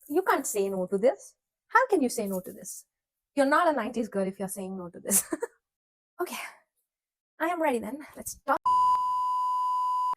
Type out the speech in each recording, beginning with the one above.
You can't say no to this. How can you say no to this? You're not a 90s girl if you're saying no to this. Okay, I am ready then. Let's talk.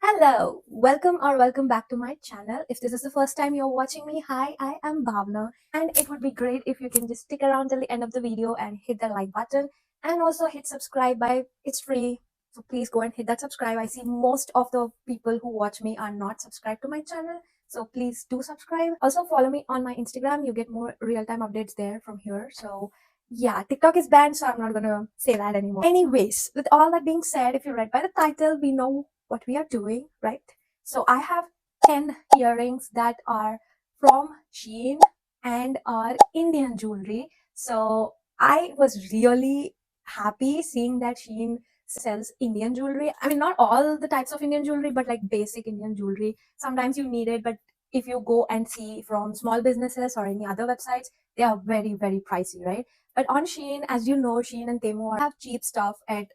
Hello, welcome back to my channel. If this is the first time you're watching me, hi, I am Bhavna, and it would be great if you can just stick around till the end of the video and hit the like button and also hit subscribe. It's free, so please go and hit that subscribe. I see most of the people who watch me are not subscribed to my channel, so please do subscribe. Also follow me on my Instagram. You get more real-time updates there from here. So yeah, TikTok is banned, so I'm not gonna say that anymore. Anyways, with all that being said, if you read by the title, we know what we are doing, right? So I have 10 earrings that are from Shein and are Indian jewelry. So I was really happy seeing that Shein sells Indian jewelry. I mean, not all the types of Indian jewelry, but like basic Indian jewelry. Sometimes you need it, but if you go and see from small businesses or any other websites, they are very, very pricey, right? But on Shein, as you know, Shein and Temu have cheap stuff at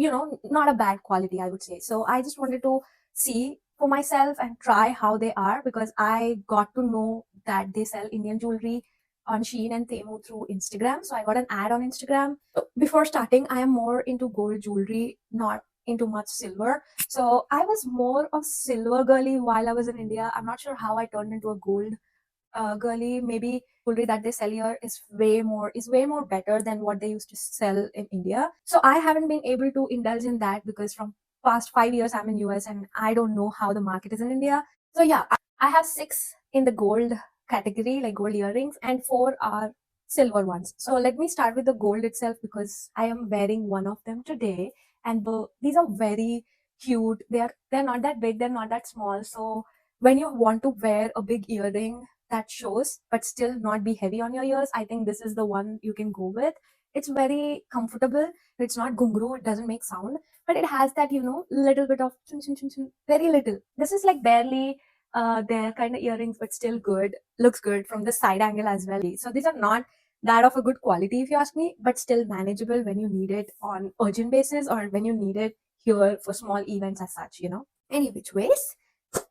not a bad quality, I would say. So I just wanted to see for myself and try how they are, because I got to know that they sell Indian jewelry on Shein and Temu through Instagram. So I got an ad on Instagram. Before starting, I am more into gold jewelry, not into much silver. So I was more of silver girly while I was in India. I'm not sure how I turned into a gold girly. Maybe jewelry that they sell here is way more better than what they used to sell in India. So I haven't been able to indulge in that because from past 5 years I'm in US and I don't know how the market is in India. So yeah, I have 6 in the gold category, like gold earrings, and 4 are silver ones. So let me start with the gold itself because I am wearing one of them today, and these are very cute. They're not that big, they're not that small. So when you want to wear a big earring that shows but still not be heavy on your ears, I think this is the one you can go with. It's very comfortable. It's not gungru, it doesn't make sound, but it has that little bit of chun, chun, chun, chun, very little. This is like barely their kind of earrings, but still good, looks good from the side angle as well. So these are not that of a good quality if you ask me, but still manageable when you need it on urgent basis or when you need it here for small events as such. Any which ways.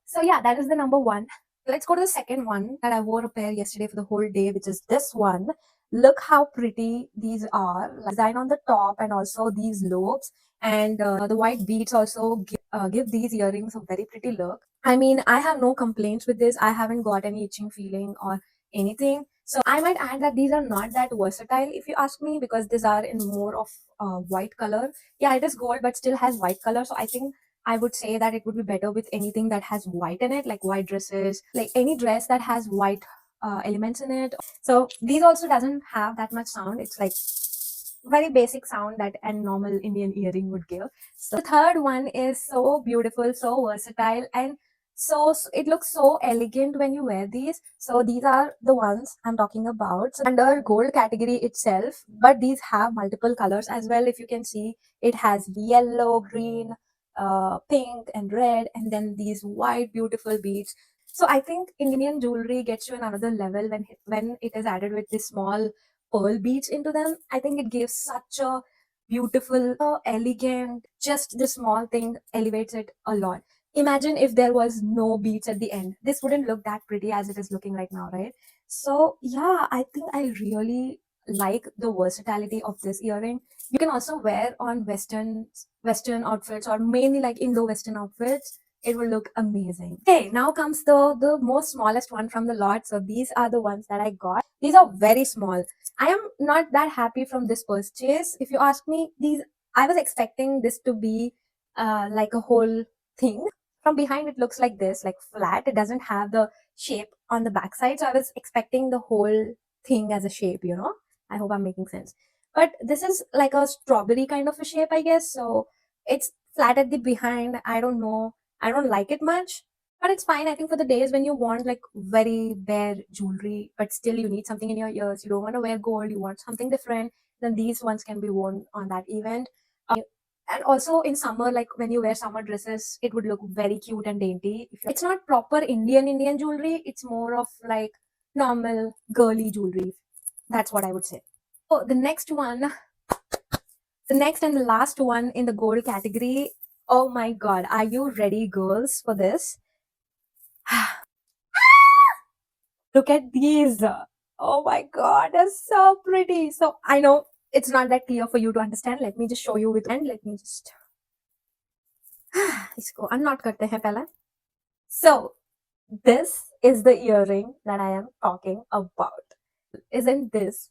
So yeah, that is the number one. Let's go to the second one that I wore a pair yesterday for the whole day, which is this one. Look how pretty these are. Like, design on the top and also these lobes, and the white beads also give these earrings a very pretty look. I mean, I have no complaints with this. I haven't got any itching feeling or anything. So I might add that these are not that versatile if you ask me, because these are in more of white color. Yeah, it is gold but still has white color. So I think I would say that it would be better with anything that has white in it, like white dresses, like any dress that has white elements in it. So these also doesn't have that much sound. It's like very basic sound that a normal Indian earring would give. So the third one is so beautiful, so versatile, and it looks so elegant when you wear these. So these are the ones I'm talking about. So under gold category itself, but these have multiple colors as well. If you can see, it has yellow, green, pink, and red, and then these white beautiful beads. So I think Indian jewelry gets to another level when it is added with this small pearl beads into them. I think it gives such a beautiful, elegant, just the small thing elevates it a lot. Imagine if there was no beads at the end. This wouldn't look that pretty as it is looking right now, right? So yeah, I think I really like the versatility of this earring. You can also wear on Western outfits, or mainly like Indo-Western outfits. It will look amazing. Okay, now comes the most smallest one from the lot. So these are the ones that I got. These are very small. I am not that happy from this purchase. If you ask me, I was expecting this to be like a whole thing. From behind, it looks like this, like flat. It doesn't have the shape on the backside. So I was expecting the whole thing as a shape. I hope I'm making sense. But this is like a strawberry kind of a shape, I guess. So it's flat at the behind. I don't know. I don't like it much. But it's fine. I think for the days when you want like very bare jewelry, but still you need something in your ears, you don't want to wear gold, you want something different, then these ones can be worn on that event. And also in summer, like when you wear summer dresses, it would look very cute and dainty. It's not proper Indian jewelry, it's more of like normal girly jewelry. That's what I would say. So the next and the last one in the gold category. Oh my god, are you ready, girls, for this? Look at these. Oh my god, they're so pretty. So I know it's not that clear for you to understand. Let me just show you with, and let me just इसको unknot करते हैं पहले. So this is the earring that I am talking about. Isn't this?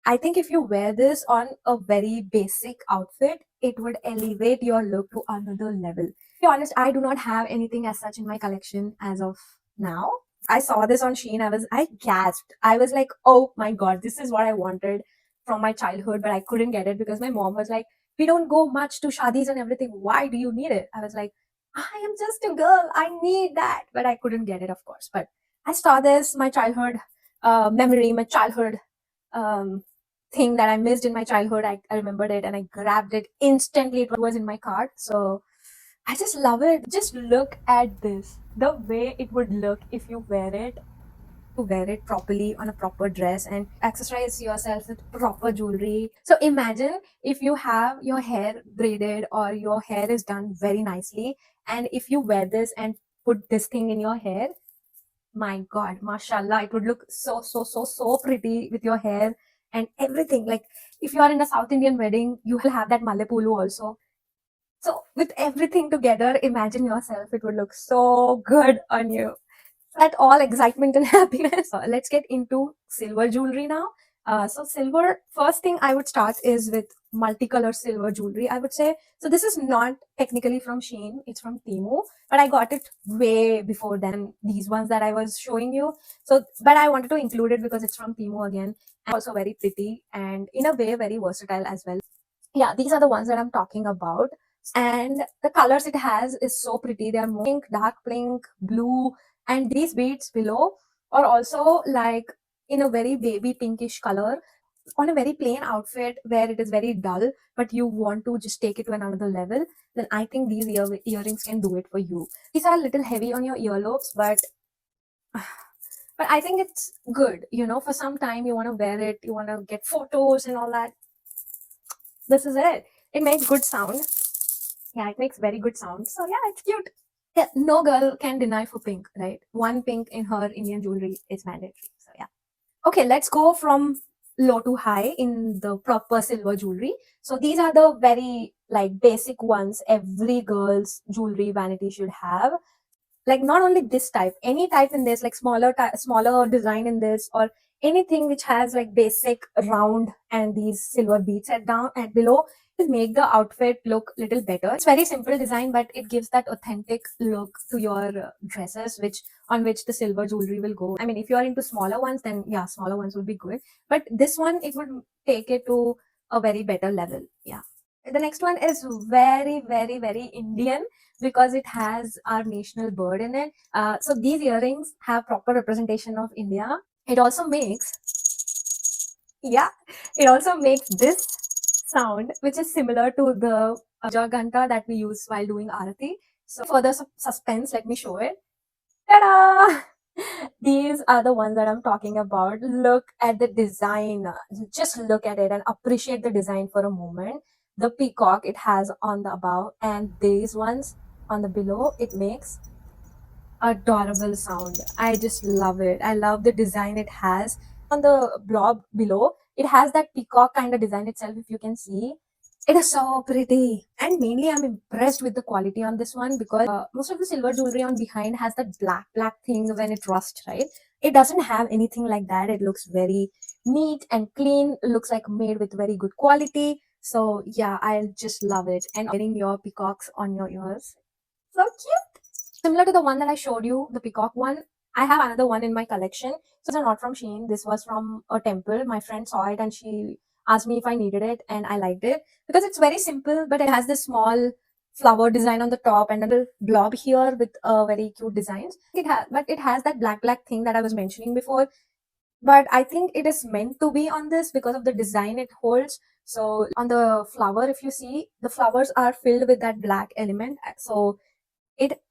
I think if you wear this on a very basic outfit, it would elevate your look to another level. To be honest, I do not have anything as such in my collection as of now. I saw this on Shein. I gasped. I was like, oh my god, this is what I wanted from my childhood, but I couldn't get it because my mom was like, we don't go much to shadis and everything. Why do you need it? I was like, I am just a girl. I need that. But I couldn't get it, of course. But I saw this, my childhood memory, my childhood um, thing that I missed in my childhood. I remembered it and I grabbed it instantly. It was in my cart. So I just love it. Just look at this. The way it would look if you wear it. To wear it properly on a proper dress and accessorize yourself with proper jewelry. So imagine if you have your hair braided or your hair is done very nicely, and if you wear this and put this thing in your hair, my god, mashallah, it would look so pretty with your hair and everything. Like if you are in a South Indian wedding, you will have that malepulu also. So with everything together, imagine yourself, it would look so good on you. At all excitement and happiness. Let's get into silver jewelry now. So silver, first thing I would start is with multicolor silver jewelry, I would say. So this is not technically from Shein, it's from Temu, but I got it way before than these ones that I was showing you. So, but I wanted to include it because it's from Temu again, and also very pretty and in a way very versatile as well. Yeah, these are the ones that I'm talking about. And the colors it has is so pretty. They are more pink, dark pink, blue, and these beads below are also like in a very baby pinkish color on a very plain outfit where it is very dull, but you want to just take it to another level. Then I think these earrings can do it for you. These are a little heavy on your earlobes, but I think it's good. You know, for some time you want to wear it, you want to get photos and all that. This is it. It makes good sound. Yeah, it makes very good sound. So yeah, it's cute. Yeah, no girl can deny for pink, right? One pink in her Indian jewelry is mandatory. So yeah. Okay, let's go from low to high in the proper silver jewelry. So these are the very like basic ones every girl's jewelry vanity should have. Like not only this type, any type in this, like smaller design in this, or anything which has like basic round and these silver beads at down and below, will make the outfit look little better. It's very simple design, but it gives that authentic look to your dresses, which on which the silver jewelry will go. I mean, if you are into smaller ones, then yeah, smaller ones would be good, but this one, it would take it to a very better level. Yeah, the next one is very Indian because it has our national bird in it. So these earrings have proper representation of India. It also makes, yeah, it also makes this sound, which is similar to the jaganta that we use while doing arati. So for the suspense, let me show it. Ta-da! These are the ones that I'm talking about. Look at the design. Just look at it and appreciate the design for a moment. The peacock it has on the above and these ones on the below, it makes adorable sound. I just love it. I love the design it has. On the blob below, it has that peacock kind of design itself, if you can see. It is so pretty. And mainly I'm impressed with the quality on this one because most of the silver jewelry on behind has that black thing when it rusts, right? It doesn't have anything like that. It looks very neat and clean. It looks like made with very good quality. So yeah, I just love it. And wearing your peacocks on your ears. So cute. Similar to the one that I showed you, the peacock one, I have another one in my collection. So these are not from Shein. This was from a temple. My friend saw it and she asked me if I needed it and I liked it because it's very simple, but it has this small flower design on the top and a little blob here with very cute designs. But it has that black thing that I was mentioning before. But I think it is meant to be on this because of the design it holds. So on the flower, if you see, the flowers are filled with that black element. So it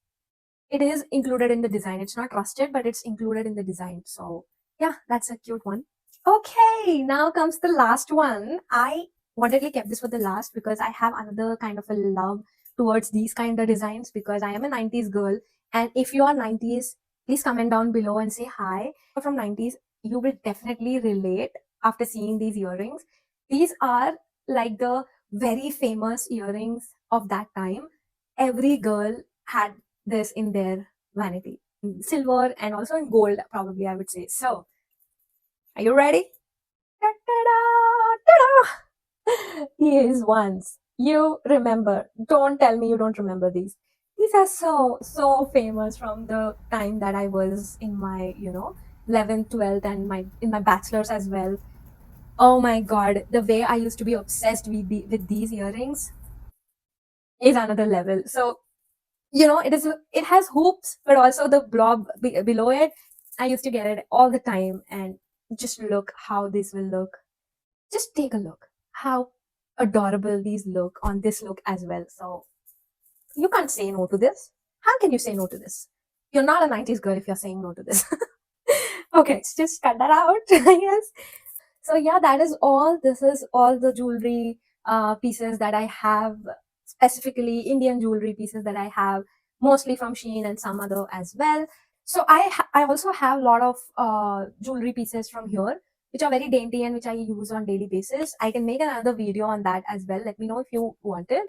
it is included in the design. It's not rusted, but it's included in the design. So yeah, that's a cute one. Okay, now comes the last one. I wantedly kept this for the last because I have another kind of a love towards these kind of designs because I am a 90s girl. And if you are 90s Please comment down below and say hi. From 90s, you will definitely relate after seeing these earrings. These are like the very famous earrings of that time. Every girl had this in their vanity, in silver and also in gold, probably, I would say. So, are you ready? Ta-da, ta-da. Here's ones you remember. Don't tell me you don't remember these. These are so famous from the time that I was in my 11th, 12th, and in my bachelor's as well. Oh my god, the way I used to be obsessed with these earrings is another level. So it has hoops, but also the blob below it. I used to get it all the time, and just look how this will look. Just take a look how adorable these look on this look as well. So you can't say no to this. How can you say no to this? You're not a 90s girl if you're saying no to this. Okay, let's just cut that out. Yes. So yeah, that is all. This is all the jewelry pieces that I have, specifically Indian jewelry pieces that I have, mostly from Shein and some other as well. So I also have a lot of jewelry pieces from here, which are very dainty and which I use on daily basis. I can make another video on that as well. Let me know if you want it.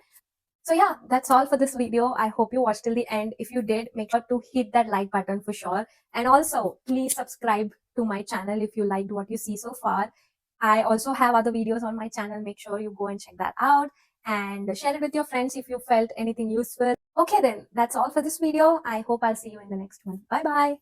So yeah, that's all for this video. I hope you watched till the end. If you did, make sure to hit that like button for sure. And also, please subscribe to my channel if you liked what you see so far. I also have other videos on my channel. Make sure you go and check that out and share it with your friends if you felt anything useful. Okay then, that's all for this video. I hope I'll see you in the next one. Bye bye.